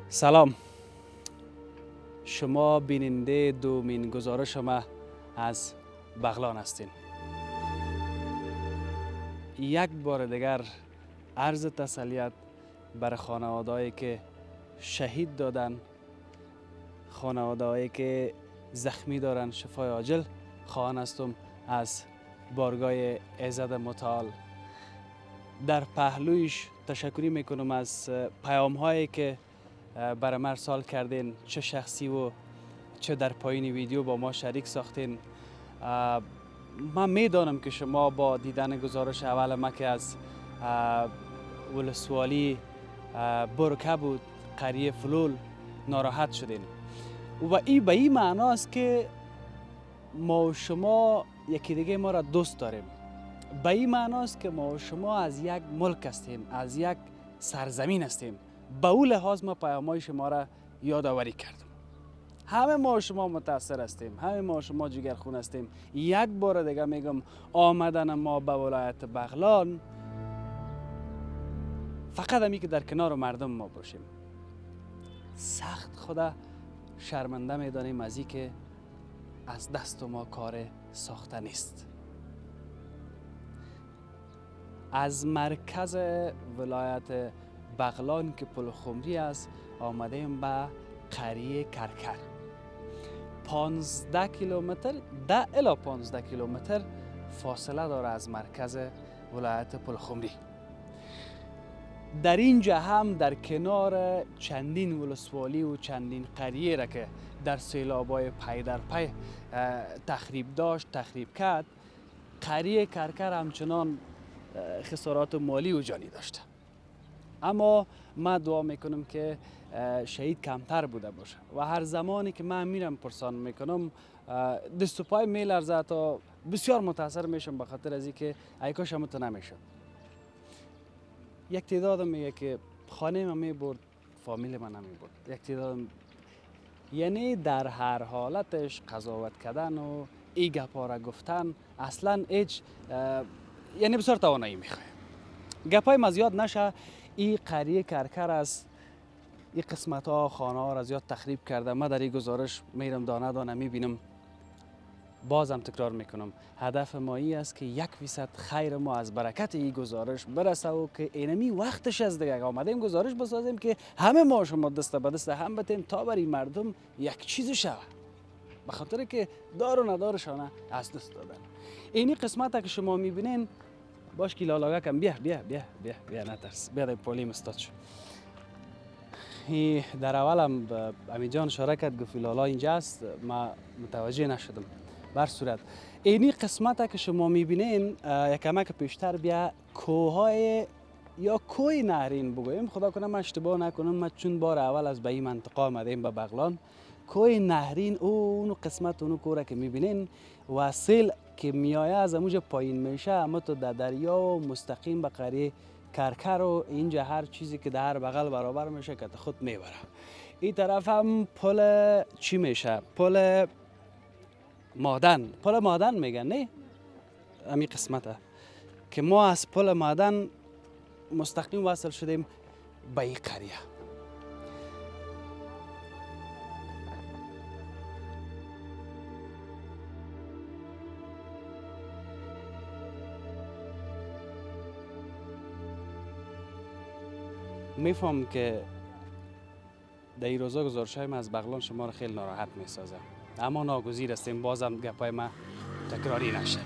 سلام، شما بیننده دومین گزارش ما از بغلان هستین. یک بار دیگر عرض تسلیت بر خانواده‌ای که شهید دادن، خانواده‌ای که زخمی دارن، شفای عاجل خواهان هستم از بارگاه ایزد متعال. در پهلویش تشکری میکنم از پیام هایی که برای ما ارسال کردین، چه شخصی و چه در پایین ویدیو با ما شریک ساختین. من میدانم که شما با دیدن گزارش اول ما که از ولسوالی برکه بود، قریه فلول، ناراحت شدین و این به این معناست که ما و شما یکی دیگه ما را دوست داریم. به این معناست که ما و شما از یک ملک هستیم، از یک سرزمین هستیم. به اون لحاظ ما پیام‌های شما را یادآوری کردم. همه ما و شما متاثر هستیم، همه ما و شما جگرخون هستیم. یک بار دیگه میگم آمدن ما به ولایت بغلان فقط همی که در کنار مردم ما باشیم. سخت خدا شرمنده میدانیم از این که از دست ما کار ساخته نیست. از مرکز ولایت بغلان که پل خمری است آمدیم به قریه کرکر. 15 کیلومتر، 10 الی 15 کیلومتر فاصله داره از مرکز ولایت پل خمری. در اینجا هم در کنار چندین ولسوالی و چندین قریه را که در سیلاب‌های پی در پی تخریب داشت، تخریب کرد، قریه کرکر همچنان خسارات مالی و جانی داشته. اما من دعا میکنم که شهید کمتر بوده باشه و هر زمانی که من میرم پرسان میکنم دست و پای میلرزه تا بسیار متاثر میشم به خاطر از اینکه ای کاش همتون نمیشد. یک تعداد میگه که خانه من میبرد، فامیل من نمیبرد. یک تعداد یعنی در هر حالتش قضاوت کردن و ای گپا را گفتن اصلا هیچ یعنی بسیار توانایی میخواه. گپای ما زیاد نشه. این قریه کرکر است، این قسمت ها خانه ها را زیاد تخریب کرده. من در این گزارش میرم دانه دانه میبینم. بازم تکرار میکنم هدف ما این است که 1% خیر ما از برکت این گزارش برسه و که اینمی وقتش از دیگه آمدیم گزارش بسازیم که همه ما شما دست به دست هم بتیم تا برای مردم یک چیز شوه، به خاطر که دار و ندارشانه از دست دادن. اینی قسمت که شما میبینین باش که لالاگه کم بیا بیا بیا بیا بیا نترس بیا در پولیم استاد شو. در اولم امی جان اشاره کرد گفت لالا اینجا است، ما متوجه نشدم. بر صورت اینی قسمت که شما میبینین یکمک پیشتر بیا کوههای یا کوی نهرین بگویم، خدا کنه من اشتباه نکنم، من چون بار اول از به این منطقه آمدیم به بغلان. کوی نهرین اون قسمت اون کوره که میبینین و سیل که میایه از اموجه پایین میشه اما تو در دریا و مستقیم به قریه کرکر و اینجا هر چیزی که در بغل برابر میشه که خود میبره. این طرف هم پل چی میشه؟ پل مادن. پل مادن میگن نه؟ امی قسمته که ما از پل مادن مستقیم وصل شدیم به این قریه. میفهم که در این روزا گزارش‌های من از بغلان شما را خیلی ناراحت میسازه، اما ناگزیر هستیم بازم گپای ما تکراری نشه.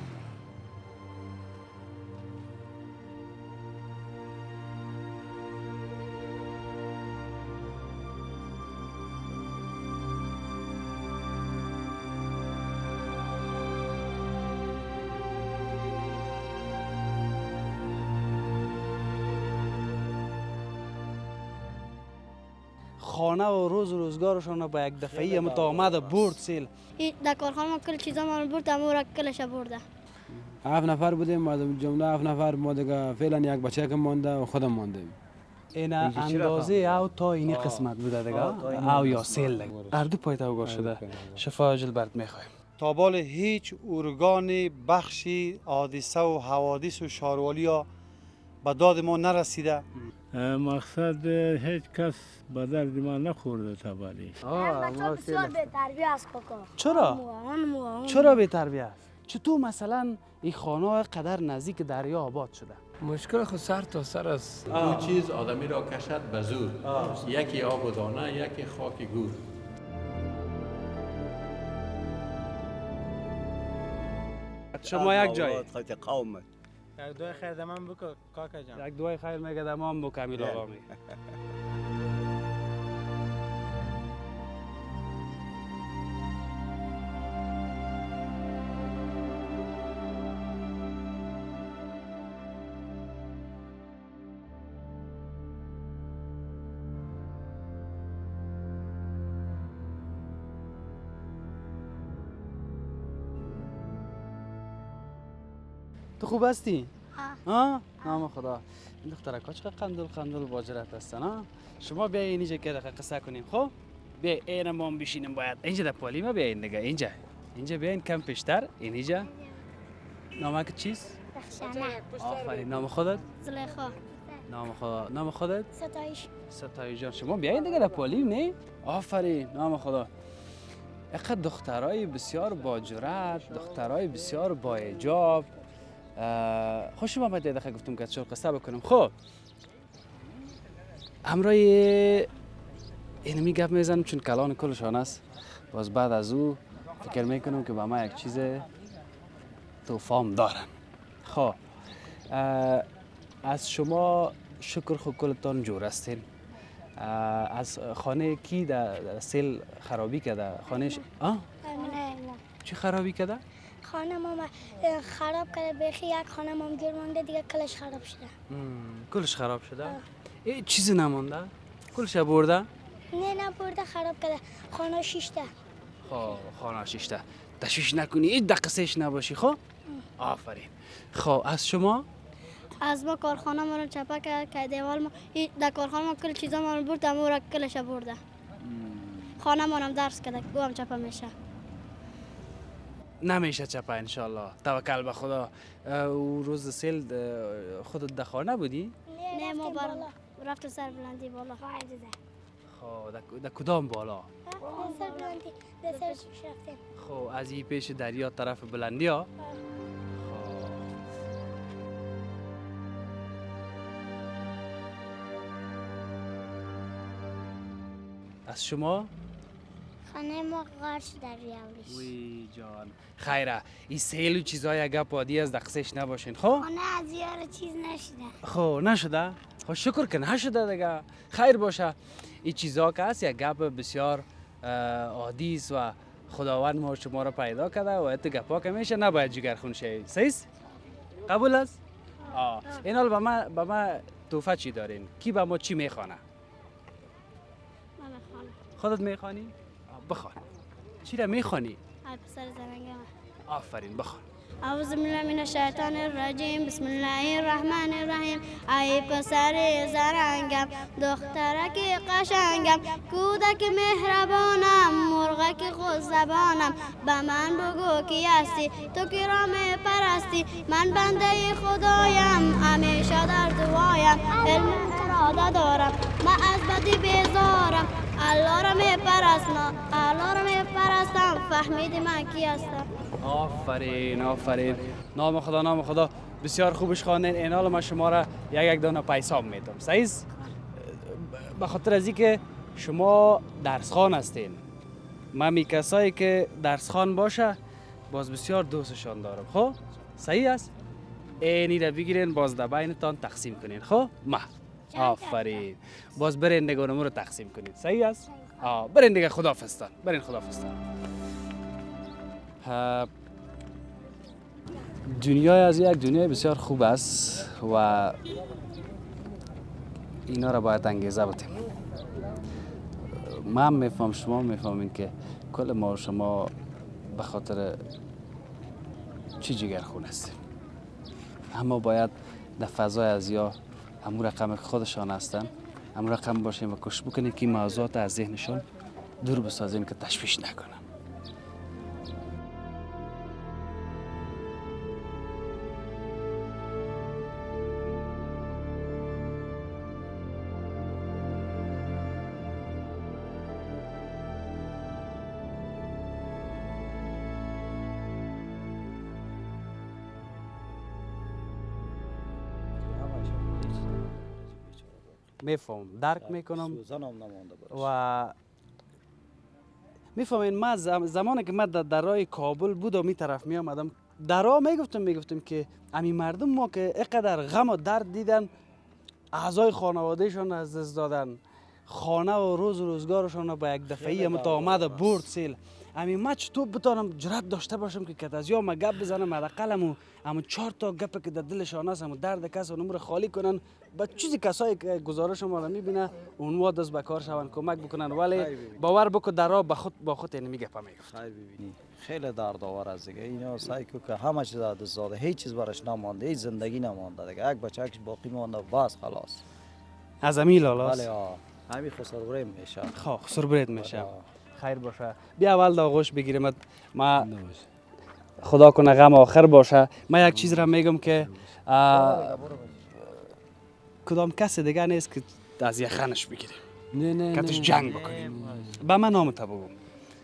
خانه و روز روزگارشان با یک دفعی هم تا آمد برد سیل. در کارخانه ما کل چیزا ما برد، اما را کلش برده. 7 نفر بودیم، ما جمله 7 نفر، ما دیگه فعلا یک بچه که مانده و خودم ماندیم. این اندازه او تا اینی قسمت بوده دیگه، او یا سیل دیگه اردو پایت اوگار شده. شفا عاجل برات میخوایم. تا بال هیچ ارگان بخشی حادثه و حوادث و شاروالی ها به داد ما نرسیده. مقصد هیچ کس به درد ما نخورده تا ولی بچه‌ها بسیار بی‌تربیت است کاکا. چرا؟ چرا بی تربیت؟ چطور مثلا این خانه قدر نزدیک دریا آباد شده؟ مشکل خود سر تا سر است. دو چیز آدمی را کشد به زور، یکی آب و دانه، یکی خاک گور. شما یک جای خود قومت یک دوی خیر دمان بکن کاکا جان. یک دوای خیر میگه دمام بو کمیل آقا می. تو خوب هستی؟ ها؟ نام خدا. این دخترکا چقدر قندل باجرت هستن ها؟ شما بیا اینجا که دقیقه قصه کنیم خب؟ بیا این ما هم بشینیم باید. اینجا در پالی ما بیاین دیگه اینجا. اینجا بیاین کم پیشتر اینجا. نامک چیست؟ رخشانه. آفرین. نام خودت؟ زلیخا. نام خودت؟ ستایش. جان. شما بیاین دیگه در پالی نه؟ آفرین. نام خدا. اقدر دخترای بسیار با جرأت، دخترای بسیار با حجاب. خوش آمدید. دقیقه گفتم که چون قصه بکنم. خب امرای اینمی گپ میزنم چون کلان کلشان است. باز بعد از او فکر میکنم که با ما یک چیز توفام دارن. خب از شما شکر خود کلتان جور هستین. از خانه کی در سیل خرابی کرده؟ خانهش نه. چی خرابی کرده؟ خانه ما خراب کرده بیخی یک خانه ما گیر مونده دیگه کلش خراب شده. کلش خراب شده؟ ای چیزی نمونده؟ کلش برده؟ نه برده خراب کرده. خانه شیشته. خب خانه شیشته. تشویش نکنی هیچ دقیقش نباشی. خب آفرین. خب از شما؟ از ما کارخانه ما رو چپه کرد که دیوال ما در کارخانه ما کل چیزا ما رو برد اما را کلش برده. خانه ما هم درس کرده گو هم چپه میشه. نمیشه چپه انشالله. توکل به خدا. او روز سیل خودت در خانه بودی؟ نه ما رفت سر بلندی بالا. خب در کدام بالا؟ سر بلندی در سر شوش رفتیم. خب از این پیش دریا طرف بلندی ها؟ از شما؟ خانه ما غرش در ریاوریش. وی جان خیره این سیل و چیزای گپ عادی از دقیقش نباشین. خب خانه از یار چیز نشده. خب نشده؟ خب شکر که نشده دیگه. خیر باشه. این چیزا که هست یک گپ بسیار عادی است و خداوند ما شما را پیدا کرده و ات گپا که میشه نباید جگرخون شی. صحیح؟ قبول است؟ این حال به ما توفه چی دارین؟ کی به ما چی میخوانه؟ خودت میخوانی؟ بخوان. چی را میخوانی؟ ای پسر زرنگم. آفرین بخوان. اعوذ بالله من الشیطان الرجیم بسم الله الرحمن الرحیم. ای پسر زرنگم دخترک قشنگم کودک مهربانم مرغک خوش زبانم به من بگو کی هستی تو کی را میپرستی من بنده خدایم همیشه در دعایم علم اراده دارم من از بدی بیزارم الله را میپرستم فهمیدی من کی هستم. آفرین. نام خدا بسیار خوبش خواندین. این حال من شما را یک دانه پیسام میدم. صحیح؟ به خاطر از اینکه شما درس خوان هستین. من می کسایی که درس خوان باشه باز بسیار دوستشان دارم. خب صحیح است؟ اینی را بگیرین باز در بینتان تقسیم کنین. خب آفرین. باز برین دیگه رو تقسیم کنین. صحیح است؟ برین دیگه. خداحافظتان. دنیای از یک دنیای بسیار خوب است و اینا را باید انگیزه بدیم. من میفهم شما میفهمین که کل ما و شما به خاطر چی جگرخون هستیم، اما باید در فضای ازیا همون رقم خودشان هستن همون رقم باشیم و کوشش بکنیم که موضوعات از ذهنشان دور بسازیم که تشویش نکنن. میفهم، درک میکنم سوزن هم نمانده برش. و میفهمین. ما زمانی که من در راه کابل بودم می طرف می آمدم، در راه میگفتم که امی مردم ما که اینقدر غم و درد دیدن، اعضای خانوادهشان از دست دادن، خانه و روزگارشان رو با یک دفعه هم تا آمد برد سیل. امی ما چطور بتانم جرأت داشته باشم که کتازیا ما گپ بزنم، حداقل همون 4 تا گپ که در دلشان هست، همون درد کس و نمور خالی کنن، با چیزی کسایی که گزارش ما رو میبینه اونها دست به کار شون، کمک بکنن. ولی باور بکن در راه با خود اینمی گپا میگفت. خیلی ببینی خیلی دردآور است دیگه. اینا سعی که همه چیز از دست داده، هیچ چیز برش نمانده، هیچ زندگی نمانده دیگه. یک بچه‌اش باقی مانده، بس خلاص. از امی لالاست. بله همین خسربریم میشه. خب خسربرید میشه. خیر باشه. بیا اول آغوش بگیریم. ما خدا کنه غم آخر باشه. من یک چیز را میگم که کدام کسی دیگه نیست که از یخنش بگیریم، نه کتش جنگ بکنیم. با من نامت بگو.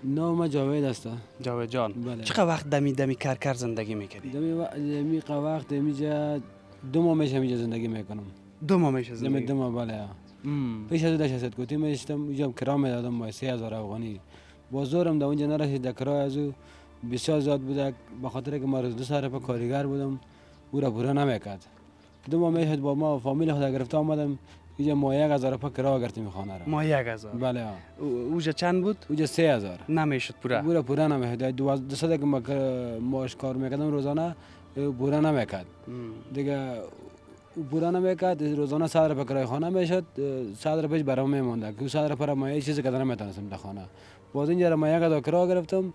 نام جاوید است. جاوید جان. بله. چقدر وقت دمی کر زندگی میکردی؟ دمی وقت اینجا 2 ماه میشه اینجا زندگی میکنم. 2 ماه میشه زندگی. 2 ماه بله. پیش از داشت کوتی میشتم اینجا کرایه میدادم ما 3000 افغانی. بازارم در اونجا نرسید، در کرایه از او بسیار زیاد بود، به خاطر که ما روز 2 ساعت کارگر بودم، او را پورا نمیکرد. 2 ماه میشد با ما فامیل خود گرفته آمدم اینجا ما 1000 کرایه گرفتیم خانه را. ما 1000. بله. اوجا چند بود؟ اوجا 3000. نمیشد پورا. پورا نمیشد. 200 که ماش کار میکردم روزانه پورا نمیکرد. دیگه پورا نمیکرد، روزانه 100 کرایه خانه میشد، 100 پیش برام میمونده که 100 پر ما هیچ چیزی کردن نمیتونستم در خانه. باز اینجا ما 1000 کرایه گرفتم،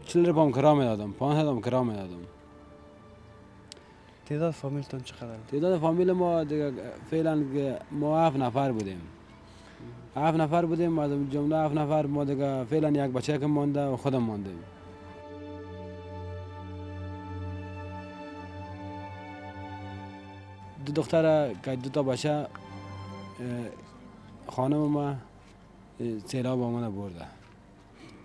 40 پام کرایه میدادم، 500 هم کرایه میدادم. تعداد فامیلتون چقدر؟ تعداد فامیل ما دیگه فعلا ما 7 نفر بودیم. 7 نفر بودیم، از جمله 7 نفر ما دیگه فعلا یک بچه که مونده و خودم موندیم. دو دختر که 2 تا بچه خانم ما سیلاب آمده برده.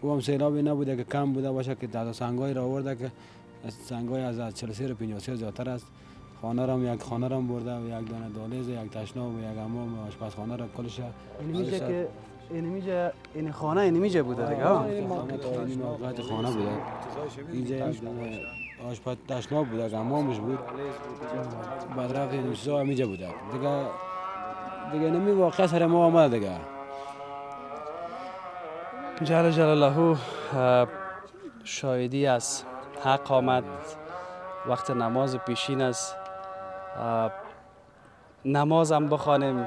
او هم سیلابی نبوده که کم بوده باشه که تعداد سنگای را آورده که سنگای از 43 و 53 زیادتر است. خانه را هم یک خانه را برده و یک دانه دالیز، یک تشناب و یک حمام و آشپزخانه را کلش. اینمیجا که این خانه اینمیجا بوده دیگه. این موقعیت خانه بوده. اینجا یک دانه آشپز تشناب بوده، حمامش بود. بعد رفت این چیزا اینجا بوده. دیگه نمی واقع سر ما آمده دیگه. جل جلاله شاهدی از حق آمد. وقت نماز پیشین است. نماز هم بخوانیم،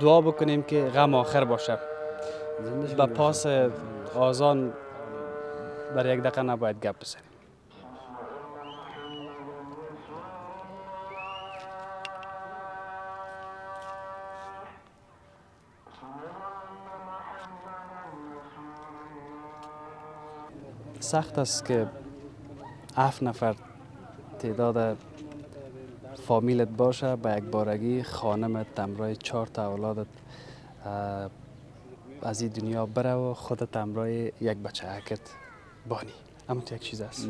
دعا بکنیم که غم آخر باشه. با پاس آذان بر یک دقیقه نباید گپ بزنیم. سخت است که 7 نفر تعداد فامیلت باشه، با یک بارگی خانمت همراه 4 تا اولادت از این دنیا بره و خودت همراه یک بچه هکت بانی. اما تو یک چیز است.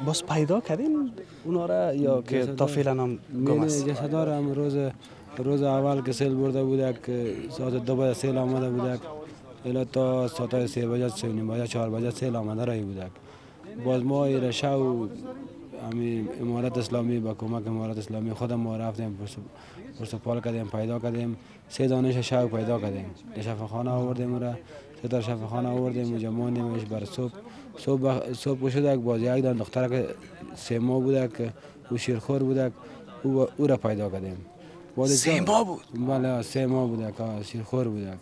باز پیدا کردین اونا را یا که تا فعلا هم گم است؟ جسدار هم روز اول که سیل برده بوده که ساعت 2 بجه سیل آمده بوده، الا تا ساعت 3 بجه 3 بجه 4 بجه سیل آمده رایی بوده. باز ما ایره شو همین امارت اسلامی با کمک امارت اسلامی خودم ما رفتیم پرسپال کردیم، پیدا کردیم 3 دانش شو پیدا کردیم. شفاخانه آوردیم را 3 تا شفاخانه آوردیم اونجا ماندیمش برای صبح شده. باز یک دان دختر که 3 ماه بوده که او شیرخور بوده، او را پیدا کردیم. 3 ماه بود؟ بله 3 ماه بوده که شیرخور بوده.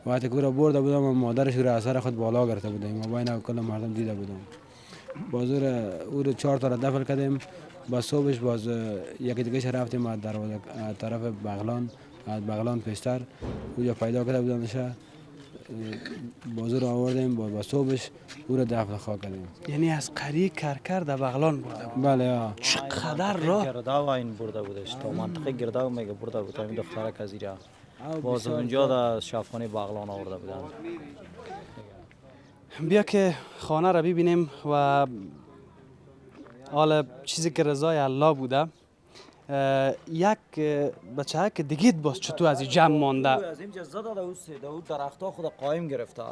وقتی که او را برده بودم مادرش را اثر خود بالا گرفته بودیم، ما بین کل مردم دیده بودم. باز او را 4 تا را دفن کردیم. با صبحش باز یکی دیگه رفتیم از طرف بغلان پیشتر اونجا پیدا کرده بودنش. باز رو آوردیم با صبحش او را دفن خاک کردیم. یعنی از قریه کرکر در بغلان برده بود؟ بله. چقدر راه گرداو این برده بودش تا منطقه گرداو میگه برده بود. این دختره کزیرا باز اونجا در شفاخانه بغلان آورده بودن. بیا که خانه را ببینیم و حالا چیزی که رضای الله بوده یک بچه که دیگه باز چطور از این جمع مانده از اینجا زده او سیده او درختها خود قایم گرفته.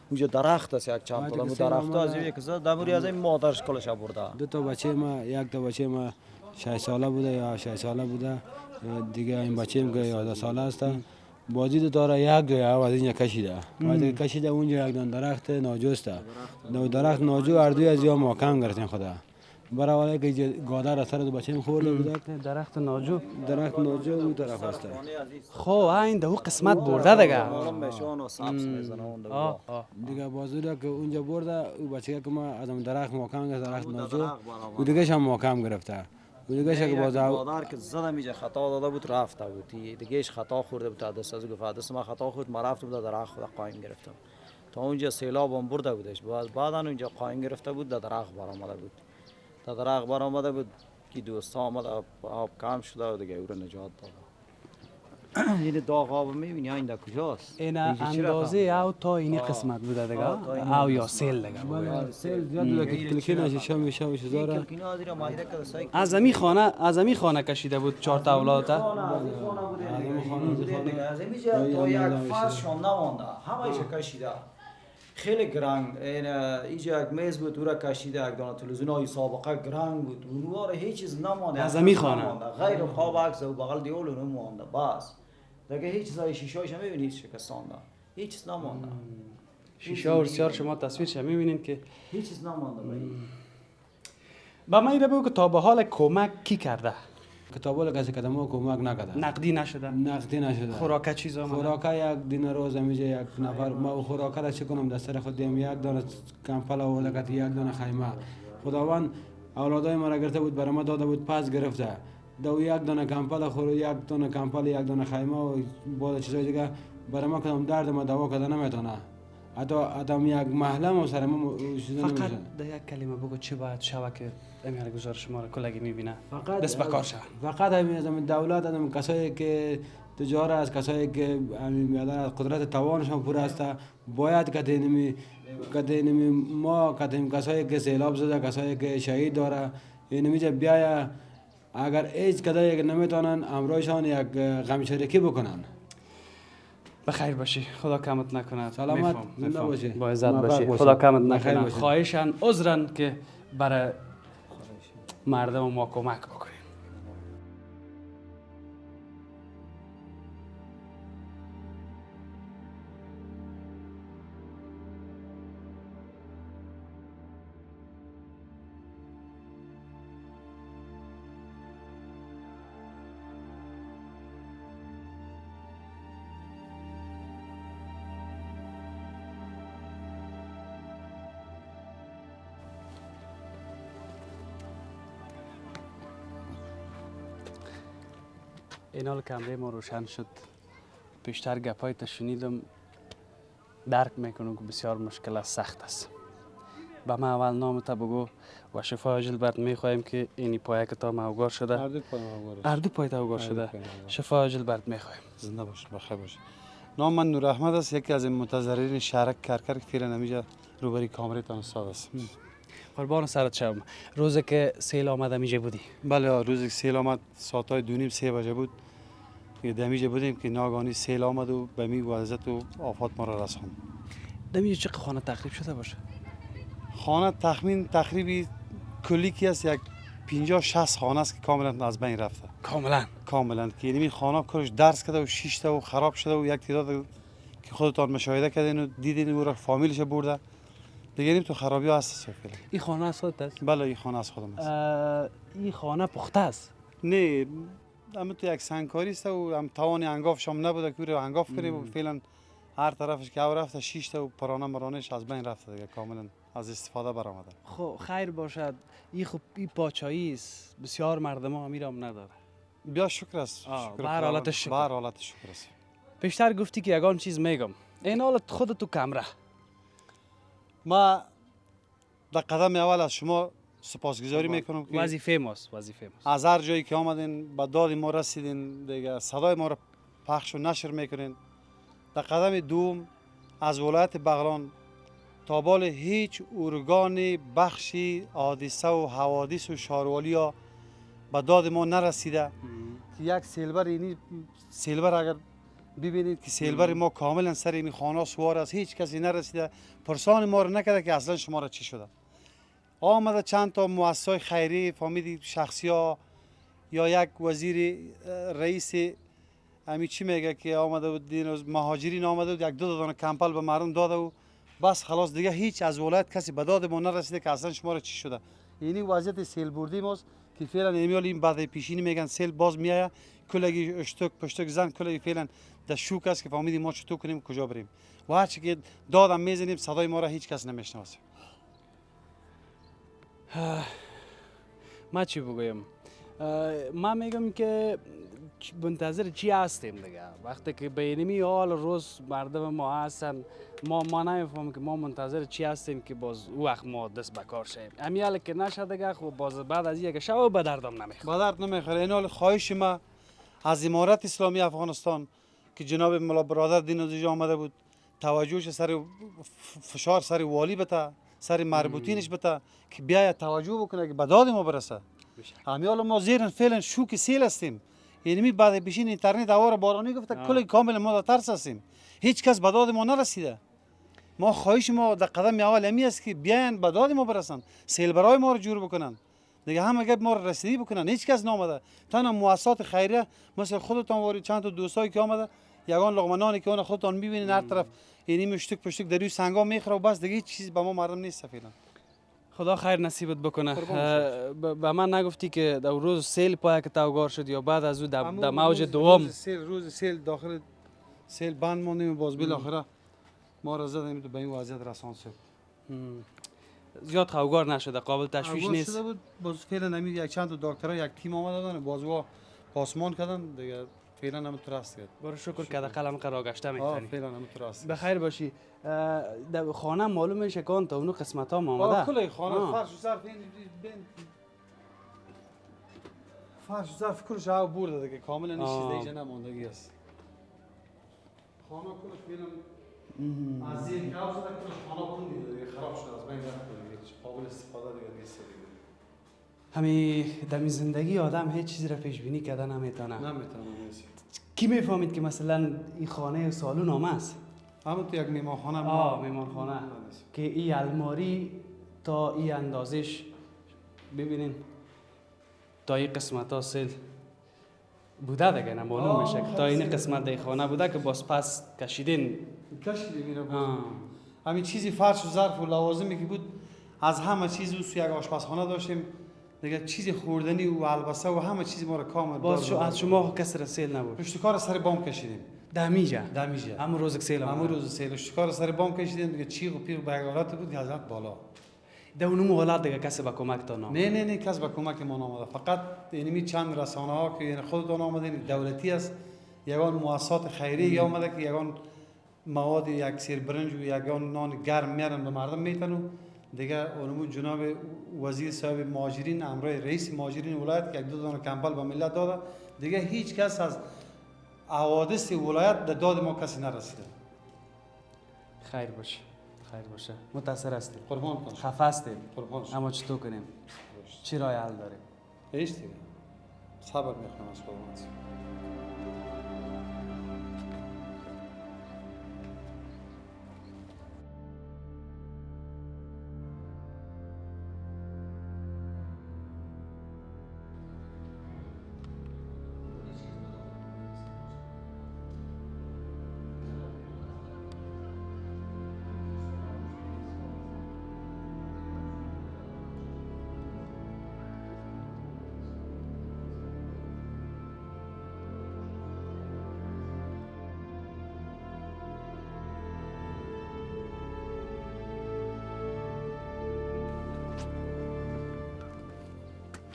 اونجا درخت است یک چند تا درختها از یک زده دموری از این مادرش کلش برده. دو تا بچه ما یک تا بچه ما 6 ساله بوده یا 6 ساله بوده، دیگه این بچه که 11 ساله است. بازی دو داره یک دو یا از اینجا کشیده. وقتی کشیده اونجا یک دون درخت ناجو است. دو درخت ناجو اردوی از یا محکم گرفتن خدا. برای که گاده را سر دو بچه خورده بوده. درخت ناجو اون طرف است. خب این دو قسمت برده دیگه. معلوم میشون و سبز میزنه اون دو. دیگه بازی را که اونجا برده او بچه که ما از اون درخت محکم گرفت، درخت ناجو او دیگه هم محکم گرفته. او دیگه که باز مادر که زدم اینجا خطا داده بود رفته بود. دیگهش خطا خورده بود. دست از گفت دست ما خطا خورد ما رفت بود درخت خود قایم گرفتم. تا اونجا سیلاب هم برده بودش. بعدا اونجا قایم گرفته بود درخت برآمده بود. درخت برآمده بود که دوستا آمد آب کم شده و دیگه او رو نجات داد. این داغ آب میبینی این در کجاست؟ این اندازه او تا این قسمت بوده دیگه او یا سیل دیگه. سیل زیاد بوده که کلکی نشه میشه زاره. از امی خانه کشیده بود 4 تا اولاد تا. از اینجا تا یک فرش هم نمانده. همه ایش کشیده. خیلی گرنگ. اینجا یک میز بود او را کشیده. یک دانه تلویزیون های سابقه گرنگ بود. اونوار هیچ چیز نمانده. از امی خانه غیر خواب عکس و بغل دیول اونو مانده. بس دیگه هیچ چیزای شیشه‌اش هم می‌بینید شکستانده. هیچ چیز نمانده. شیشه و سیار شما تصویرش می‌بینید که هیچ چیز نمانده. با من بگو که تا به حال کمک کی کرده؟ کتابال کسی که ما کمک نکرده. نقدی نشده. خوراک چیز آمده. خوراک یک دین روز میشه یک نفر ما خوراک را چه کنم دستر خود دیم یک دانه کمپل آورده کتی یک دانه خیمه. خداوند اولادای ما را گرفته بود برای ما داده بود پس گرفته. دو یک دانه کمپل خورو یک دانه کمپل یک دانه خیمه و بعد چیزای دیگه برای ما کدام درد ما دوا کردن نمیتونه. حتی آدم یک محله ما سر ما چیزا نمیشه. فقط در یک کلمه بگو چه باید شوه که امیال گزارش شما را کلگی میبینه دست به کار شوه. فقط همین دولت هم کسایی که تجار است کسایی که قدرت توانشان پور است باید کدینمی ما کدیم کسایی که سیلاب زده کسایی که شهید داره اینمیجا بیاید اگر هیچ کدایی نمیتونن امروزشان یک غمشریکی بکنن. بخیر باشی خدا کمت نکنه. سلامت زنده باشی با عزت باشی خدا کمت نکنه. خواهشان عذرن که برای مردم ما کمک بکنیم. این حال کمره ما روشن شد. پیشتر گپای تا شنیدم درک میکنم که بسیار مشکل است سخت است. با ما اول نام تا بگو و شفا عاجل برات میخواهیم که اینی پایه که تا موگار شده اردو پای تا موگار شده شفا عاجل برات میخواهیم. زنده باش بخیر باش. نام من نور احمد است یکی از متضررین شهرک کرکر که فعلا نمیجا روبروی کامرتان استاد است. قربان سرت شوم. روزی که سیل آمد میجه بودی؟ بله روزی که سیل آمد ساعتای 2:30 3 بجه بود که دمیجه بودیم که ناگهانی سیل آمد و به می وضعیت و آفات ما را رساند. دمیجه چه خانه تخریب شده باشه؟ خانه تخریبی کلی کی است یک 50-60 خانه است که کاملا از بین رفته. کاملا که این خانه کلش درس کرده و 6 تا و خراب شده و یک تعداد که خودتان مشاهده کردین و دیدین او را فامیلش برده دیگه تو خرابی ها هست فعلا. این خانه از خودت است؟ بله این خانه از خودم است. این خانه پخته است؟ نه اما تو یک سنگکاری است و هم توان انگافش هم نبوده که رو انگاف کنیم و فعلا هر طرفش که او رفته 6 تا و پرانه مرانش از بین رفته دیگه کاملا از استفاده برآمده. خب خیر باشد. این خب این پاچایی است بسیار مردم ها میرم نداره. بیا شکر است. به هر حالت شکر. به هر حالت شکر است. پیشتر گفتی که یگان چیز میگم. این حالت خودت تو کمره. ما در قدم اول از شما سپاسگزاری میکنم که وظیفه ماست. از هر جایی که آمدین با داد ما رسیدین دیگه صدای ما را پخش و نشر میکنین. در قدم دوم از ولایت بغلان تا بال هیچ ارگان بخشی حادثه و حوادث و شاروالی ها به داد ما نرسیده که یک سیلبر اینی سیلبر اگر ببینید که سیلبر ما کاملا سر این خانه سوار است، هیچ کسی نرسیده پرسان ما رو نکرده که اصلا شما را چی شده. آمده چند تا مؤسسه خیری فهمیدی شخصی ها یا یک وزیر رئیس امی چی میگه که آمده بود مهاجرین آمده بود یک دو دانه کمپل به مردم داده و بس خلاص دیگه هیچ از ولایت کسی به داد ما نرسیده که اصلا شما را چی شده. یعنی وضعیت سیل بردی ماست که فعلا این بعد پیشینی میگن سیل باز میایه کلگی اشتک پشتک زن کلگی فعلا در شوک است که فهمیدیم ما چطور کنیم کجا بریم و هرچی که دادم میزنیم صدای ما را هیچ کس نمیشنوه. ما چی بگویم؟ ما میگم که منتظر چی هستیم دیگه. وقتی که به اینمی حال روز مردم ما هستن ما نمیفهمیم که ما منتظر چی هستیم که باز او وقت ما دست به کار شیم. امیال که نشه دیگه خب باز بعد از یک شب به دردم نمیخوره. به درد نمیخوره. این حال خواهش ما از امارت اسلامی افغانستان که جناب ملا برادر دین عزیز آمده بود توجهش سر فشار سر والی بته سر مربوطینش بته که بیاید توجه بکنه که به داد ما برسه. امیال ما زیر فعلا شوک سیل هستیم. یعنی بعد پیشین اینترنت هوا بارانی گفته کل کامل ما در ترس هستیم. هیچ کس به داد ما نرسیده. ما خواهش ما در قدم اول امی است که بیاین به داد ما برسن، سیل برای ما رو جور بکنن. دیگه همه گپ ما رو رسیدگی بکنن. هیچ کس نامده. تنها مؤسسات خیریه مثل خودتان واری چند تا دوستایی که آمده یگان لقمه نانی که اون خودتان میبینین هر طرف یعنی مشتک پشتک در روی سنگا میخوره و بس دیگه هیچ چیزی به ما مردم نیست فعلا. خدا خیر نصیبت بکنه. به من نگفتی که در روز سیل پای که توگار شد یا بعد از او در موج دوم روز سیل داخل سیل بند موندیم باز بالاخره ما را زدیم به این وضعیت رسان شد. زیاد توگار نشده قابل تشویش نیست. شده بود باز فعلا همین یک چند تا دکترها یک تیم آمدن باز وا پاسمان کردن دیگه فعلا هم تراست کرد. برو شکر که قلم قرار گشته میتونی. فعلا هم تراست. بخیر باشی. در خانه معلوم میشه که تا اونو قسمت ها آمده. کل خانه فرش و ظرف این فرش و ظرف کلش ها برده دیگه کاملا این چیز دیگه نماندگی است. خانه کلش فعلا از این کاوس تا کلش خانه بوندی دیگه خراب شده از بین رفت دیگه قابل استفاده دیگه نیست دیگه. همین دمی زندگی آدم هیچ چیزی را پیش بینی کردن نمیتونه. نیست. کی میفهمید که مثلا این خانه سالون هم است؟ همون تو یک میمانخانه میمانخانه که این الماری تا این اندازش ببینین تا این قسمت ها سیل بوده دیگه معلوم میشه که تا این قسمت دی خانه بوده که باز پس کشیدین میره همین چیزی فرش و ظرف و لوازمی که بود از همه چیز او یک آشپزخانه داشتیم دیگه چیزی خوردنی و البسه و همه چیز ما رو کامل باز از شما کسر سیل نبود. اشتکار سر بام کشیدیم دمیجه همون روز سیل اشتکار سر بام کشیدیم دیگه چیغ و پیغ بغلات بود که حضرت بالا در اون حالت دیگه کسی به کمک تا نامید؟ نه کس به کمک ما نامده. فقط اینمی چند رسانه ها که یعنی خودتون آمدین دولتی است یگان مؤسسات خیریه آمده که یگان مواد یک سیر برنج و یگان نان گرم میارن به مردم میتن دیگه اونمون جناب وزیر صاحب مهاجرین امرای رئیس مهاجرین ولایت که یک دو دانه کمپل به ملت داده دیگه هیچ کس از حوادث ولایت در داد ما کسی نرسیده. خیر باشه متأثر هستیم قربان کنم خفه هستیم اما چطور کنیم چی راه حل داریم؟ هیچ دیگه صبر میخوام از قربان.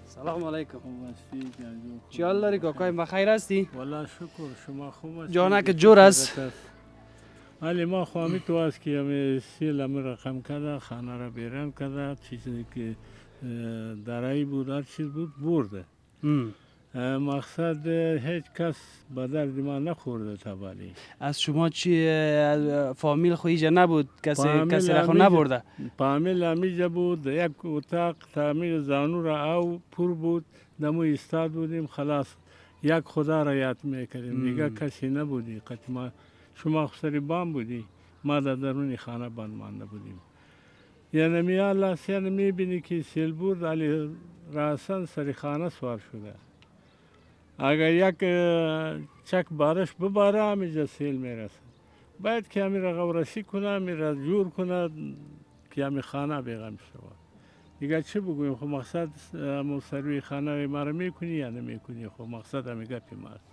سلام علیکم. خوب هستی؟ چی حال داری کاکای بخیر هستی؟ والا شکر شما خوب هستی؟ جانک جور است. ولی ما خواهمی تو است که همه سیل همه رقم کرده خانه را بیرن کرده چیزی که درایی بود هر چیز بود برده. مقصد هیچ کس به درد ما نخورده تبالی. از شما چی فامیل خویجه نبود کسی را خود نبرده؟ فامیل همیجه بود یک اتاق تعمیر زانو را او پر بود دمو ایستاد بودیم، خلاص یک خدا را یاد میکردیم، دیگه کسی نبودی. ما شما سری بام بودی، ما در درون خانه بند مانده بودیم. یعنی میال یعنی میبینی که سیلبور علی راسن سری خانه سوار شده. اگر یک چک بارش بباره همیجا سیل میرسه. باید که همی را غورسی کنه، همی را جور کنه که همی خانه بیغم شود. دیگه چه بگویم؟ خب مقصد همون سروی خانه ما را میکنی یا نمیکنی؟ خب مقصد همی گپی ماست.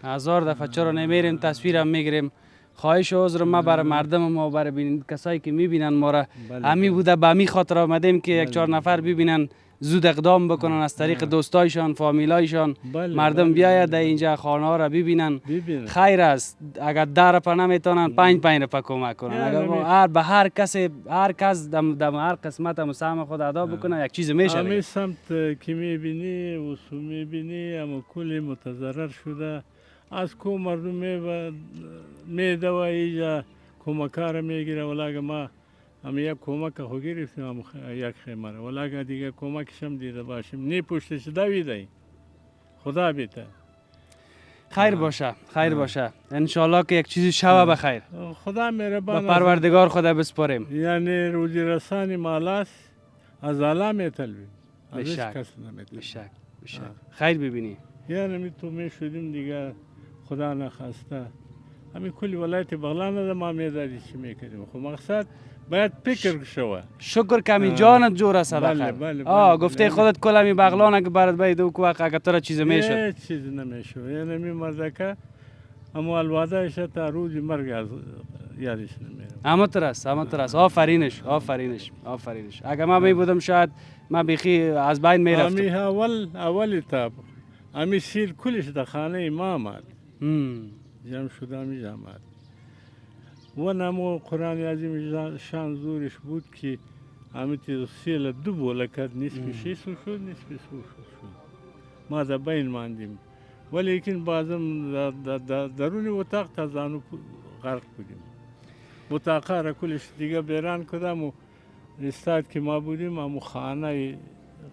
هزار دفعه چرا نمیریم تصویرم میگیریم. خواهش و عذر ما برای مردم ما، برای کسایی که میبینن ما را، همی بوده به می خاطر آمدیم که یک چهار نفر ببینن، زود اقدام بکنن از طریق دوستایشان، فامیلایشان. مردم بیاید در اینجا خانه ها را ببینن. خیر است اگر 10 رپا نمیتونن 5 رپا کمک کنن. اگر به هر کس دم هر قسمت مساهم خود ادا بکنه یک چیز میشه. همین سمت که میبینی و سو میبینی اما کلی متضرر شده. از کو مردم میده و اینجا کمکار میگیره. ولی ما هم یک کمک خو گرفتیم، هم یک خیمه را، ولی دیگه کمکش هم دیده باشیم نی پشتش دویده. خدا بیته. خیر باشه، خیر باشه. انشالله که یک چیزی شوه بخیر. خدا مهربان. به پروردگار خدا بسپاریم. یعنی روزی رسانی مالاست از الله میطلبیم. بشک بشک. خیر ببینی. یعنی می تو میشدیم دیگه خدا نخواسته همین کلی ولایت بغلان ما میدادی چی میکردیم. خب مقصد باید فکر شوه. شکر کمی جانت جور است. بله گفته خودت کلمی بغلان که برات باید او وقت اگر تو را چیز میشه. چیز نمیشه. یعنی می مردکه اما الوادهش تا روز مرگ از یادش نمیره. اما ترس. آفرینش. اگر ما می بودم شاید ما بیخی از بین میرفتم. امی اول تاب امی سیل کلش در خانه ما آمد. جمع شده همی جمعت و نمو قرآن عظیم شان زورش بود که همیتی سیل 2 بوله کرد. نصفی 600 شد، نصفی 100 شد. ما در بین ماندیم، ولیکن بازم درون اتاق تا زانو غرق بودیم. اتاقه را کلش دیگه بیران کدم و استاد که ما بودیم همون خانه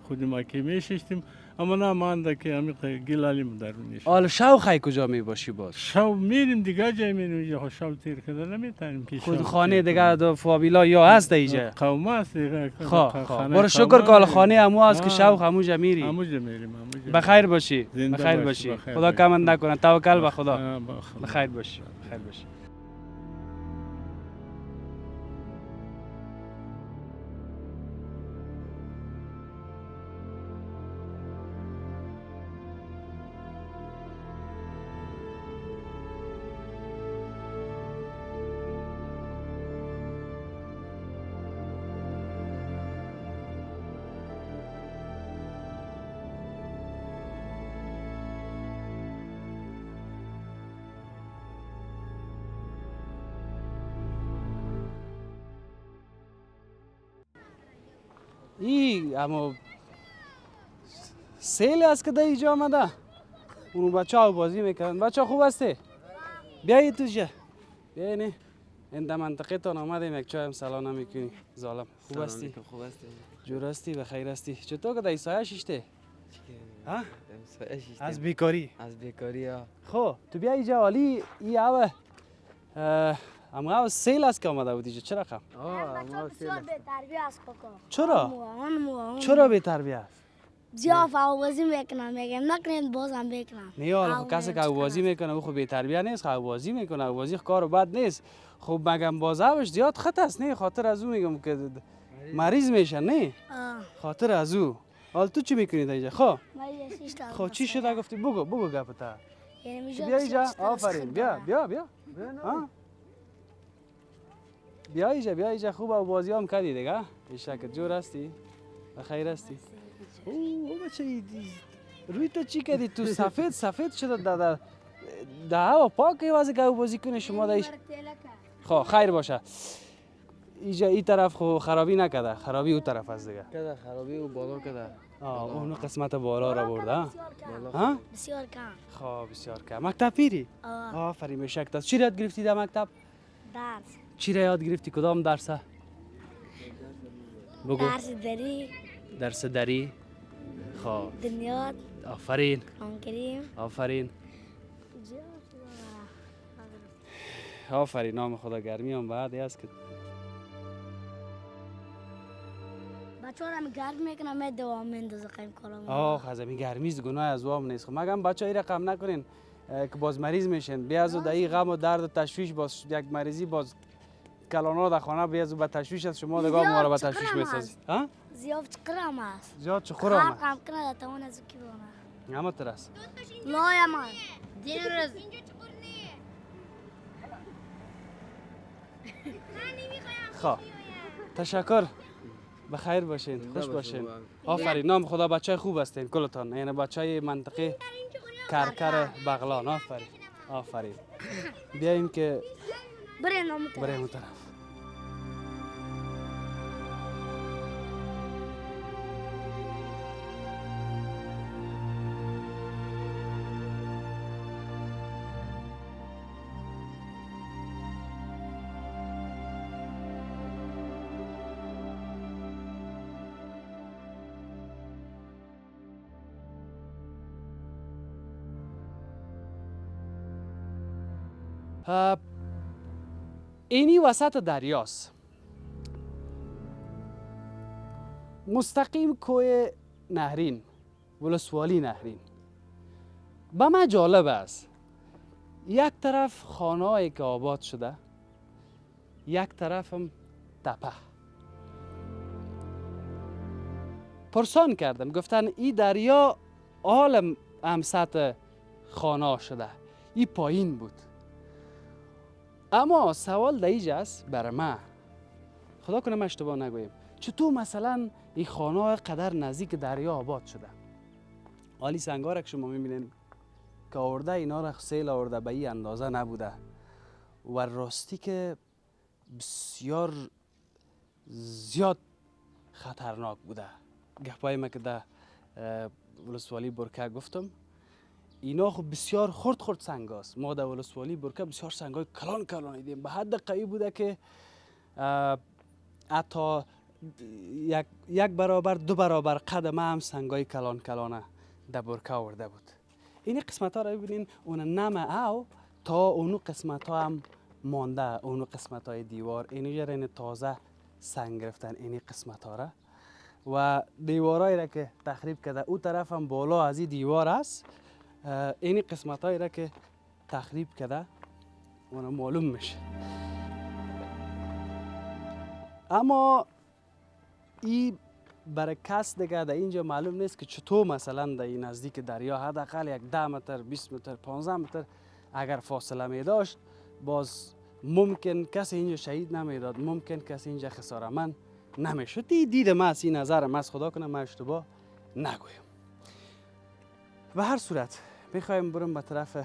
خود ما که میششتیم. اما نه مانده که همی گلالیم درونیش. حالا شو خی کجا می باشی باز؟ شو میریم دیگه جای میریم. شو تیر کده نمیتونیم که خود خانه دیگه دو فامیلا یا هست اینجا؟ قوم هست دیگه. برو شکر کال خانه همو هست که شو هموجا میری. هموجا میریم. بخیر باشی. خدا کمند نکنه. توکل به خدا. بخیر باشی. اما سیل است که در اینجا آمده. اونو بچه ها بازی میکنن. بچه ها خوب هستی؟ بیایی تو جا. بیایی نه. این در منطقه تان آمدیم یک چای هم سلام نمیکنی. ظالم خوب هستی؟ خوب هستی. جور هستی؟ بخیر هستی؟ چطور که در سایه شیشته؟ از بیکاری؟ از بیکاری ها. خب تو بیا اینجا حالی ای اوه اما سیل است که آمده بودی. چرا خم؟ چرا بی تربیه است؟ زیاد بازی میکنم میگم نکنید بازم بکنم. نه حالا کسی که بازی میکنه خب بی تربیه نیست. خب بازی میکنه بازی کار بد نیست. خب مگم بازش زیاد خط است. نه خاطر از او میگم که مریض میشن. نه خاطر از او. حال تو چی میکنی اینجا؟ خب چی شده گفتی؟ بگو گپتا. بیا اینجا. آفرین. بیا اینجا خوب بازی هم کردی دیگه. اشک جور هستی؟ بخیر هستی؟ اوه بچه روی تو چی کردی؟ تو سفید شده در هوا پاکی واسه که بازی کنی شما دایش. خب خیر باشه. اینجا این طرف خو خرابی نکده. خرابی اون طرف است دیگه. کده خرابی و بالا کده. اون قسمت بالا را برده. ها؟ بسیار کم. خب بسیار کم. مکتب میری؟ آفرین میشک تا چی یاد گرفتی در مکتب؟ درس. چی را یاد گرفتی؟ کدام درسه؟ بگو. درس دری. درس دری. خب. آفرین قرآن کریم. آفرین آفرین. نام خدا گرمی هم بعدی است که بچه ها رو گرم میکنم می دوام میندازه قیم کارم. آخ از این گرمیز گناه از وام نیست. خب مگم بچه ای رقم نکنین که باز مریض میشن. بیازو در این غم و درد و تشویش باز یک مریضی باز کلانا در خانه بیازو به تشویش از شما دگاه ما رو به تشویش میسازی. ها؟ زیاد چقرم است. زیاد چخورم است. خرقم کنه توان از کی بونه. همه ترس. لا من. دین روز. خب تشکر. بخیر باشین، خوش باشین. آفرین. نام خدا بچه خوب هستین کلتان. یعنی بچه منطقه کرکر بغلان. آفرین آفرین. بیاین که بریم اون طرف. اینی وسط دریاست. مستقیم کوه نهرین، ولسوالی نهرین. به من جالب است یک طرف خانه‌ای که آباد شده، یک طرف هم تپه. پرسان کردم گفتن این دریا عالم هم سطح خانه شده، این پایین بود. اما سوال در اینجا است برای من، خدا کنه من اشتباه نگویم، چطور مثلا این خانه قدر نزدیک دریا آباد شده؟ حالی سنگا را که شما میبینین که آورده اینا را سیل آورده به این اندازه نبوده و راستی که بسیار زیاد خطرناک بوده. گپای ما که در ولسوالی برکه گفتم اینا خب بسیار خرد سنگاست. ما در ولسوالی برکه بسیار سنگای کلان کلان دیدیم، به حد قوی بوده که حتی یک برابر دو برابر قد هم سنگای کلان کلانه در برکه آورده بود. این قسمت ها را ببینین اون نم او تا اونو قسمت ها هم مانده، اونو قسمت های دیوار اینجا را تازه سنگ گرفتن این قسمت ها را و دیوارایی را که تخریب کرده او طرف هم بالا از این دیوار است. این قسمت هایی را که تخریب کرده اون معلوم میشه. اما این برای کس دیگه در اینجا معلوم نیست که چطور مثلا در این نزدیک دریا حداقل یک 10 متر 20 متر 15 متر اگر فاصله می داشت باز ممکن کسی اینجا شهید نمیداد، ممکن کسی اینجا خسارتمند نمیشد. دیدم از این نظر من، خدا کنه من اشتباه نگویم. و هر صورت میخوایم برم به طرف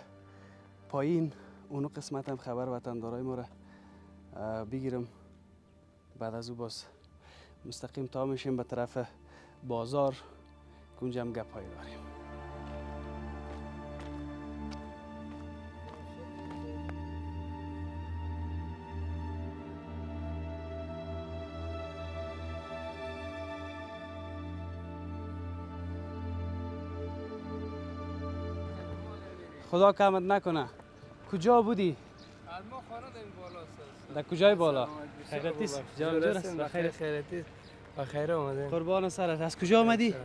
پایین، اونو قسمت هم خبر وطندارای ما را بگیرم. بعد از او باز مستقیم تا میشیم به طرف بازار که اونجا هم گپایی داریم. خدا کمت نکنه. کجا بودی؟ ما خانه در این بالا است. در کجای بالا؟ خیرتیست؟ جان جور است؟ بخیر خیرتیست. بخیر آمده. قربان سرت. از کجا آمدی؟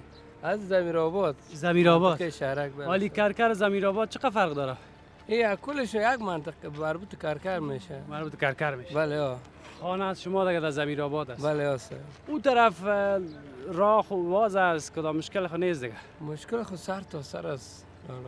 از زمیرآباد. زمیرآباد. که شهرک بله. حالی کرکر زمیرآباد چقدر فرق داره؟ این کلش یک منطقه مربوط کرکر میشه. مربوط کرکر میشه. بله ها. خانه از شما دیگه در زمیرآباد است. بله ها سر. اون طرف راه و واز است، کدام مشکل خو نیست دیگه. مشکل خود سر تا سر است.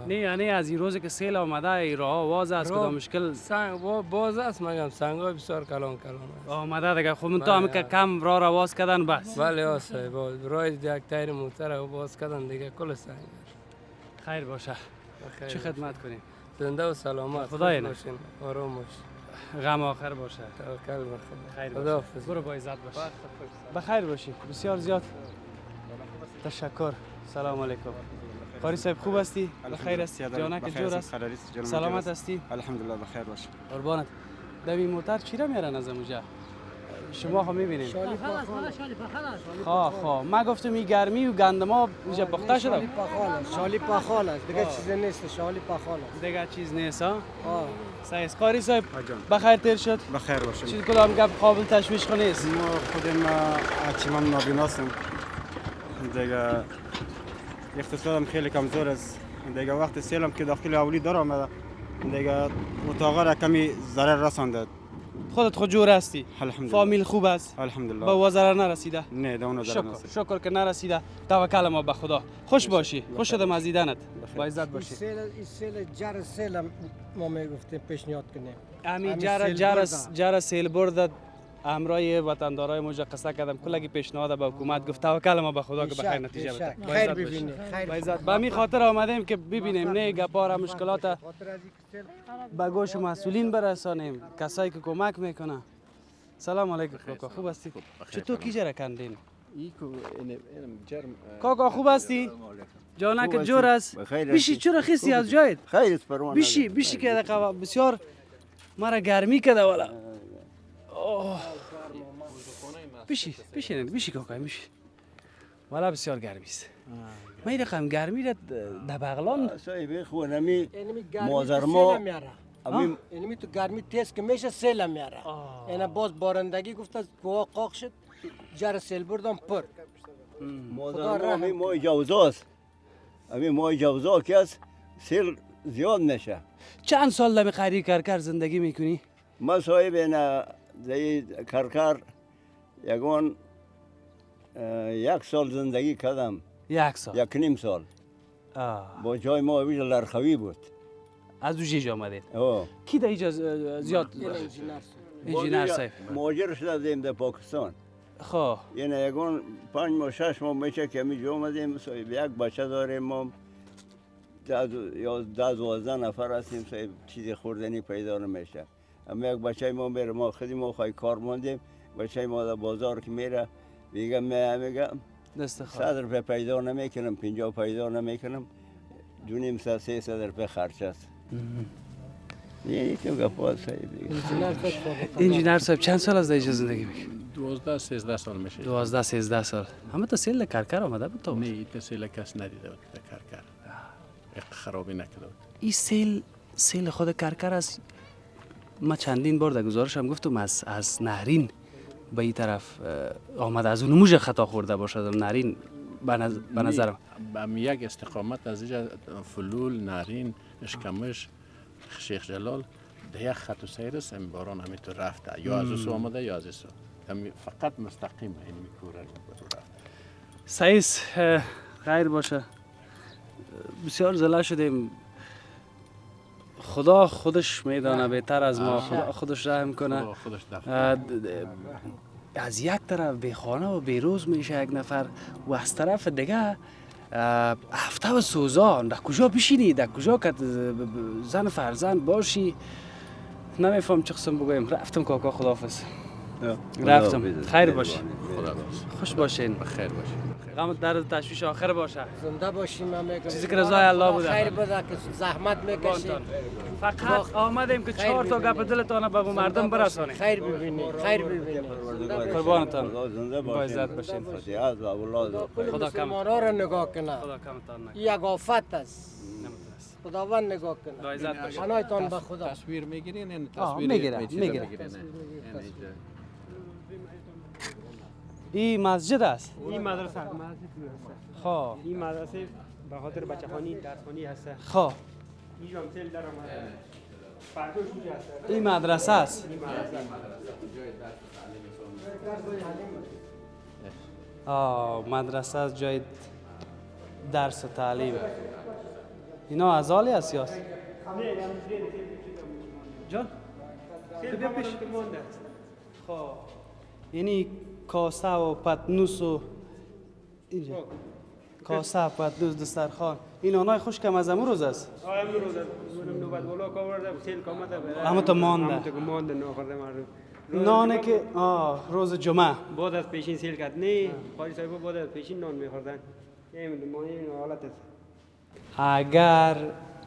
نه یعنی از این روزی که سیل آمده ای راه واز است، کدام مشکل سنگ باز است، مگم سنگای بسیار کلان کلان است. آمده دیگه. خب تو هم که کم راه را واز کردن بس. بله ها سر. راه یک تایر موتر رو باز کردن دیگه کل سنگ. خیر باشه. چه خدمت کنیم؟ زنده و سلامت. خدای نه. آرام باش. غم آخر باشه. توکل بر خدا. خیر خدا باشه. برو با عزت باش. بخیر باشی. بسیار زیاد تشکر. سلام علیکم. قاری صاحب خوب هستی؟ بخیر هستی؟ جانک جور است؟ سلامت هستی؟ الحمدلله بخیر باش. قربانت. در این موتر چی را میارن از اونجا؟ شما هم میبینید خواه ما گفتم این گرمی و گندما اینجا پخته شده شالی پخال است دیگه چیز نیست شالی پخال است دیگه چیز نیست ها سعیس قاری صاحب بخیر تیر شد بخیر باشین. چیز کدام گپ قابل تشویش خو نیست ما خودم اچمم نابیناستم دیگه اقتصادم خیلی کمزور است دیگه وقت سیلم که داخل اولی دار آمده دیگه اتاق را کمی ضرر رسانده. خودت خود جور هستی الحمدلله. فامیل خوب است الحمدلله. با ضرر نرسیده نه دون ضرر نرسید. شکر که نرسیده. توکل ما به خدا. خوش باشی. خوش شدم از دیدنت. با عزت باشی. این سیل جر سیل ما میگفتیم پیشنهاد کنیم. همین جر سیل برد امرای وطندارای موجه قصه کردم کلگی پیشنهاد به حکومت گفت توکل ما به خدا که بخیر نتیجه بده. خیر ببینید. با عزت. به می خاطر آمدیم که ببینیم نه گپا مشکلات به گوش مسئولین برسانیم کسایی که کمک میکنه. سلام علیکم کاکا خوب هستی؟ چطور کی جره کندین؟ کاکا خوب هستی؟ جانک جور است؟ بیشی چرا خیستی از جایت؟ خیر است پروانه. بیشی که بسیار مرا گرمی کده والا. بیشی کاکا بیشی. والا بسیار گرمی است. من رقم گرمی را در بغلان صاحب خونمی مازرما اینمی تو گرمی تیز که میشه سیل میاره. اینا باز بارندگی گفت از گواه قاق شد جر سیل بردم پر. مازرما همی مای جوزاست. همی مای جوزا که از سیل زیاد میشه. چند سال دمی قری کرکر زندگی میکنی؟ ما صاحب اینا دی کرکر یگان 1 سال زندگی کردم. 1 سال؟ 1.5 سال. با جای ما ویژه لرخوی بود. از دوشیج آمدید؟ آه. کی در اینجا زیاد؟ انجینر صاحب. مهاجر شدیم در پاکستان. خب. یعنی یگان 5 ماه 6 ماه میشه که همینجا آمدیم صاحب یک بچه داریم ما 10-12 نفر هستیم صاحب چیزی خوردنی پیدا نمیشه. اما یک بچه ما میره ما خودی ما خواهی کار ماندیم بچه ما در بازار که میره میگم 100 روپه پیدا نمیکنم 50 پیدا نمیکنم 2.5-300 روپه خرچ است. یعنی تو گپا صاحب. انجینر صاحب چند سال از اینجا زندگی میکنی؟ 12-13 سال میشه. 12-13 سال. همه تا سیل کرکر آمده بود تو؟ نه این سیل کس ندیده بود کرکر. خرابی نکرده بود. این سیل خود کرکر است. ما چندین بار در گزارشم گفتم از نهرین به این طرف آمده از اون موج خطا خورده باشد نهرین به نظرم یک استقامت از اینجا فلول نهرین اشکمش شیخ جلال ده یک خط و سیر است این باران همینطور رفته یا از او آمده یا از اسو فقط مستقیم این میکوره رفته. سعیس خیر باشه بسیار زله شدیم خدا خودش میدانه بهتر از ما خدا خودش رحم کنه از یک طرف بی خانه و بی روز میشه یک نفر و از طرف دیگه هفته و سوزان در کجا بشینی در کجا که زن فرزند باشی نمیفهم چه قسم بگویم رفتم کاکا خداحافظ رفتم خیر باشه خوش باشین خیر باشه غمت در تشویش آخر باشه زنده باشیم من میگم چیزی که رضای الله بوده خیر بده که زحمت میکشید فقط آمدیم که 4 تا گپ دلتان به مردم برسانیم خیر ببینید قربانتان با عزت باشین خدا مسلمانا را نگاه کنه خدا کمتان نکنه یک آفت است خداوند نگاه کنه با عزت باشین پناهتان به خدا تصویر میگیرین این میگیرم این مسجد است این مدرسه خب این مدرسه به خاطر بچه‌خوانی درسخوانی هست خب اینجا هم سیل در اومده پردوش اونجا هست این مدرسه است مدرسه است جای درس و تعلیم اینا از حالی است یاست جان بیا پیش خب یعنی کاسه و پتنوس و اینجا کاسه پتنوس دسترخوان این آنای خوش کم از امروز است امروز نوبت بالا کاورده سیل کامده همه تا مانده ناخورده مردم نانه که روز جمعه بعد از پیشین سیل کرد نه قاری صاحب بعد از پیشین نان میخوردن این حالت است اگر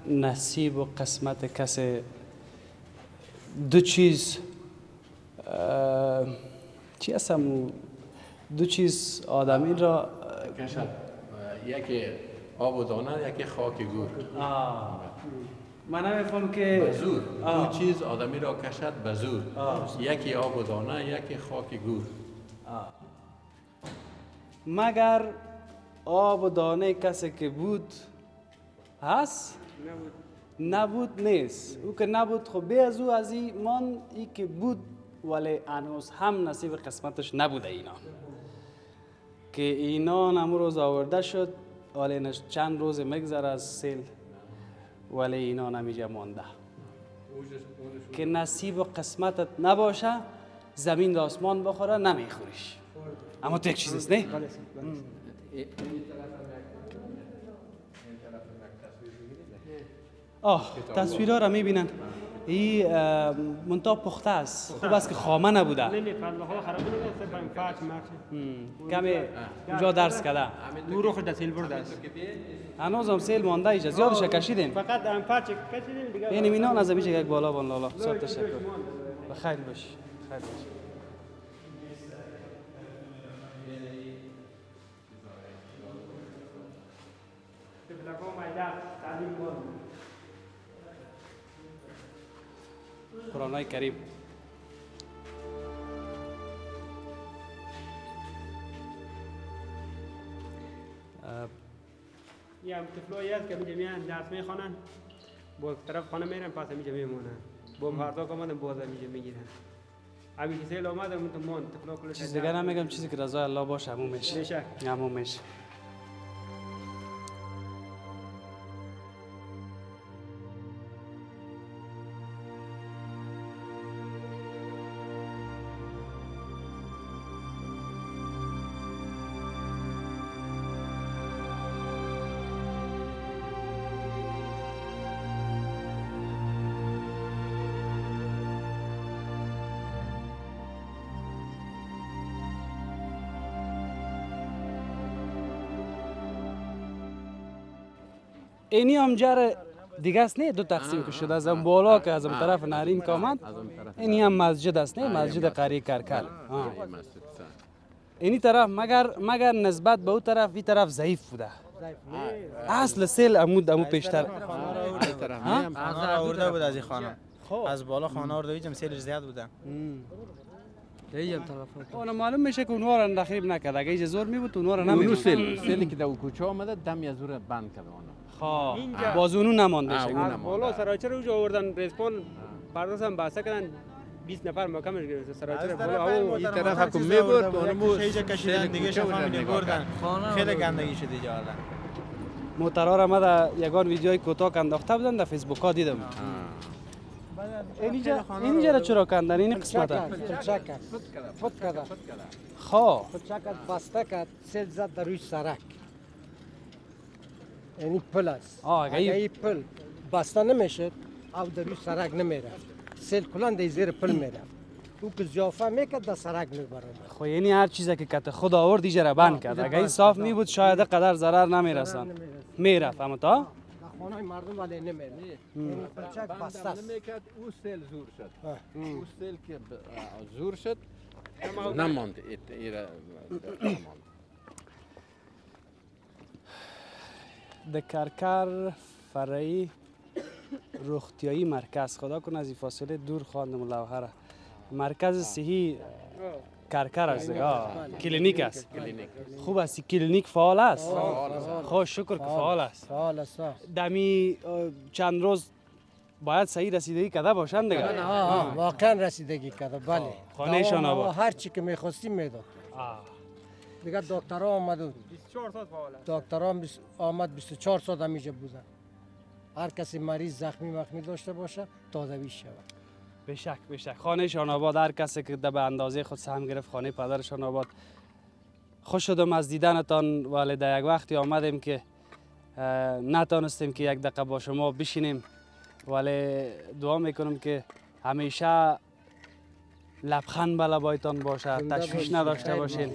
نصیب و قسمت کسی دو چیز چی هستم دو چیز آدمی را کشد یکی آب و دانه یکی خاک گور. من نمیفهم که به زور دو چیز آدمی را کشد به زور. یکی آب و دانه یکی خاک گور. مگر آب و دانه کسی که بود هست؟ نبود نیست. او که نبود خب به از او از این مان ای که بود ولی هنوز هم نصیب قسمتش نبوده اینا که اینا نمو روز آورده شد ولی چند روز مگذر از سیل ولی اینا نمیجه مانده که نصیب و قسمتت نباشه زمین و آسمان بخوره نمیخوریش. اما تو یک چیز است نه؟ تصویرها را میبینن این منطقه پخته است خوب است که خامه نبوده کمی اونجا درس کده دو رو خود سیل برده است هنوز هم سیل مانده ایجا زیادش کشیدین فقط هم پارچ کشیدیم دیگه یعنی مینان از بیچه یک بالا بان لالا صد تشکر بخیر باش خیر باش قرآن کریم یه هم طفلایی هست که اینجا میان درس میخوانن با طرف خانه میرن پس اینجا میمونن با مردها که آمدن باز اینجا میگیرن همین که سیل آمد همون تو مان طفلا کلش چیز دیگه نمیگم چیزی که رضای الله باشه همون میشه بشک همون میشه اینی هم جر دیگه است نه دو تقسیم که شده از اون بالا که از اون طرف نارین که آمد اینی هم مسجد است نه مسجد قری کرکل اینی طرف مگر نسبت به اون طرف این طرف ضعیف بوده اصل سیل امو پیشتر خانه آورده بود از این خانه از بالا خانه آورده ایجم سیلش زیاد بوده دیگه طرف اون معلوم میشه که اونها را تخریب نکرد اگه زور می بود اونها را نمی سیلی که در کوچه آمده دم از زور بند کرده اونها باز اونو نمانده بالا سرایچه رو اونجا آوردن رسپون پرداز هم بسته کردن 20 نفر محکمش گرفت سرایچه رو بالا این طرف حکم میبرد اونمو شیجه کشیدن دیگه شفامی بردن خیلی گندگی شد اینجا آدم موترها را ما یگان ویدیوهای کوتاه انداخته بودن در فیسبوک ها دیدم اینجا را چرا کندن این قسمت فوت کرده خواه فوت کرد بسته کرد سیل زد در روی سرک یعنی پل است اگه این پل بسته نمیشد او در روی سرک نمیرفت سیل کلان در زیر پل میرفت او که زیافه میکرد در سرک میبرد خو یعنی هر چیزی که کت خود آورد ایجا را بند کرد اگه این صاف می بود شاید قدر ضرر نمیرسن میرفت اما تا خانه مردم ولی نمیرفت یعنی پلچک بسته است او سیل زور شد او سیل که زور شد نماند در کرکر فرعی رختیایی مرکز خدا کن از این فاصله دور خواندم لوحه را مرکز صحی کرکر است کلینیک است خوب است کلینیک فعال است خوش شکر که فعال است دمی چند روز باید صحیح رسیدگی کرده باشند دیگه واقعا رسیدگی کرده بله خانهشان آباد هر چی که میخواستیم میداد دیگه دکترها آمد 24 ساعت فعال است دکترها آمد 24 ساعت همیشه بودن هر کسی مریض زخمی داشته باشه تازه‌وی شود بشک خانهشان آباد هر کسی که به اندازه خود سهم گرفت خانه پدرشان آباد خوش شدم از دیدنتان ولی در یک وقتی آمدیم که نتانستیم که یک دقیقه با شما بشینیم ولی دعا میکنم که همیشه لبخند به لبایتان باشه تشویش نداشته باشین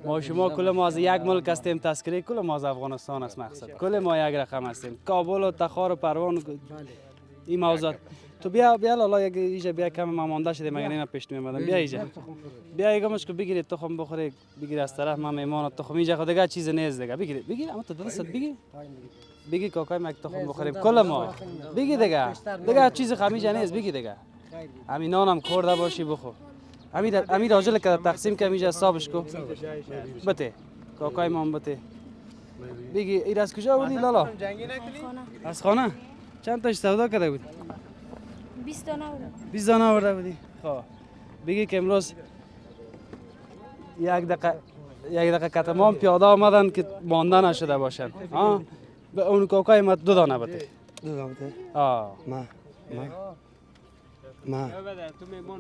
ما شما کل ما از یک ملک هستیم تذکره کل ما از افغانستان است مقصد کل ما یک رقم هستیم کابل و تخار و پروان این موضوع تو بیا لالا یک ایجا بیا کم ما مانده شده مگر اینا پیش میمدم بیا ایجا بیا ایگامش که بگیرید تخم بخوری بگیر از طرف ما میمان تخم ایجا خود دیگه چیز نیست دیگه بگیر اما تو دستت بگیر کاکای ما تخم بخوریم کل ما بگیر دیگه چیز خمیجا نیست بگیر دیگه همین نانم خورده باشی بخور امیر راجل که تقسیم که میجا حسابش کو بته کاکای ما بته بگی این از کجا بودی لالا از خانه چند تاش سودا کرده بود 20 دانه بود 20 دانه آورده بودی خب بگی که امروز یک دقیقه که تمام پیاده آمدن که مانده نشده باشن به اون کاکای ما 2 دانه بده 2 دانه بده ما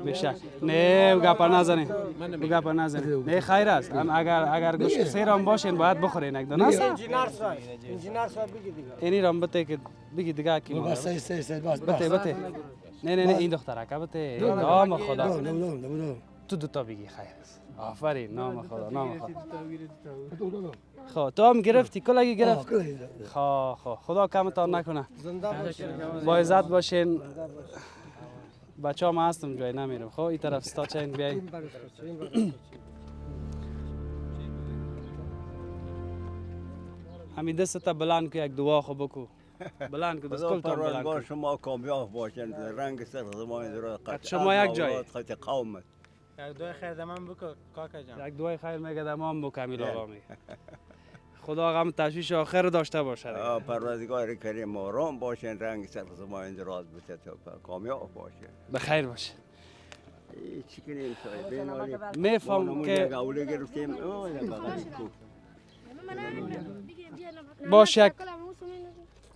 بشه نه گپا نزنی نه خیر است اگر گوشت سیرم باشین باید بخورین یک دانه است انجینر صاحب بگی دیگه اینی رام بته که بگی دیگه کی بس بته نه این دخترک بته نام خدا تو دوتا بگی خیر است آفرین نام خدا خب تو هم گرفتی کلگی گرفت خب خدا کمتان نکنه با عزت باشین بچه ها ما هستم جای نمیرم خب این طرف ستا چین بیایی همین دستا بلند که یک دعا خو بکو بلند که دستکل تا بلند با شما کامیاب باشین رنگ سر زمان درست شما یک جای خط قومت یک دوای خیر دمان بکو کاکا جان یک دوای خیر میگه دمان بکو امیل آقا میگه خدا غم تشویش آخر داشته باشه پروردگار کریم آرام باشین رنگ سر زمان دراز بشه تا کامیاب باشین بخیر باشه چی کنیم صاحب میفهم که اوله گرفتیم باش یک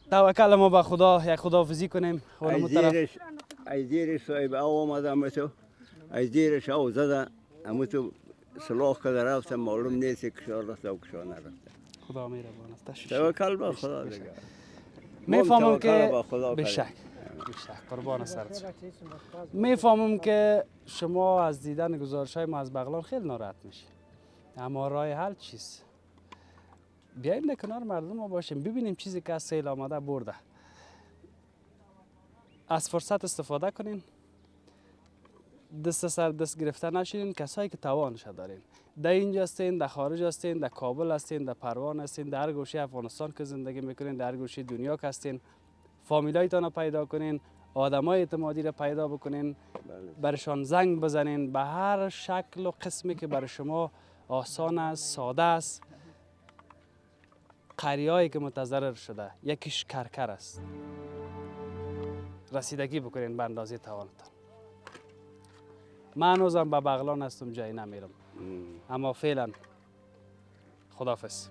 توکل ما به خدا یک خداحافظی کنیم ای زیرش صاحب او آمدم تو ای زیرش او زده اما تو سلاح که رفتم معلوم نیست که کشار رفته و کشار نرفته خدا مهربان است توکل به خدا دیگه میفهمم که بشک قربان سرت میفهمم که شما از دیدن گزارش های ما از بغلان خیلی ناراحت میشید اما راه حل چیست بیایید در کنار مردم ما باشیم ببینیم چیزی که از سیل آمده برده از فرصت استفاده کنین دست سر دست گرفته نشین کسایی که توانش دارین در اینجا هستین در خارج هستین در کابل هستین در پروان هستین در هر گوشه افغانستان که زندگی میکنین در هر گوشه دنیا که هستین فامیلایتان رو پیدا کنین آدمای اعتمادی رو پیدا بکنین برشان زنگ بزنین به هر شکل و قسمی که برای شما آسان است ساده است قریه‌ای که متضرر شده یکیش کرکر است رسیدگی بکنین به اندازه توانتان من هنوزم به بغلان هستم جایی نمیرم اما فعلا خداحافظ